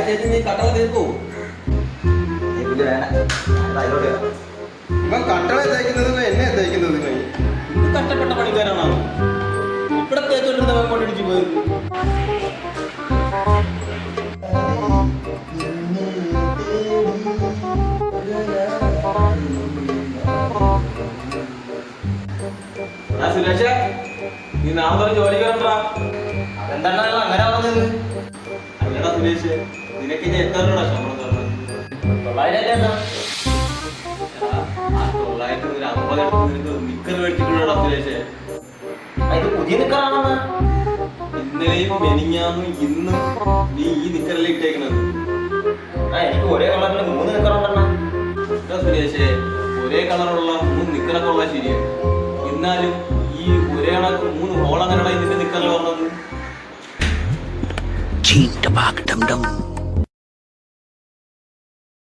ചേച്ചി നീ കട്ടള തീർക്കൂ. ഇവൻ കട്ടള തേക്കുന്നത് എന്നെ തേക്കുന്നത് ഇത് കഷ്ടപ്പെട്ട പണിക്കാരാണോ? ഇവിടെ തേച്ചോണ്ടിരുന്നവൻ കൊണ്ടിടിച്ചു പോയത്. സുരേഷ, നീ നാളെ ജോലിക്ക് വരണ്ടാ. അതെന്താണ് അങ്ങനെ പറഞ്ഞത്? അല്ലടാ സുരേഷ്, നിനക്ക് ഇനി എത്ര രൂപ ശമ്പളം തരണം? 900 ആ 900 ഒരു 50 എടുത്ത് നിനക്ക് നിക്കർ മേടിച്ചിട്ടുണ്ടോടാ സുരേഷ്? ഇത് പുതിയ നിക്കറാണെന്ന്. ഇന്നലെയും മെനിഞ്ഞാന്നും ഇന്നും നീ ഈ നിക്കറല്ലേ ഇട്ടേക്കുന്നത്? എനിക്ക് ഒരേ കളറിൽ 3 നിക്കറുണ്ടെണ്ണ. സുരേഷ്, ഒരേ കളറുള്ള 3 നിക്കറൊക്കെ ഉള്ള ശരിയാണ്. എന്നാലും ഈ ഒരേ കണക്ക് 3 ഹോൾ അങ്ങനെയുള്ള ഇതിന്റെ നിക്കറിൽ പറഞ്ഞത്.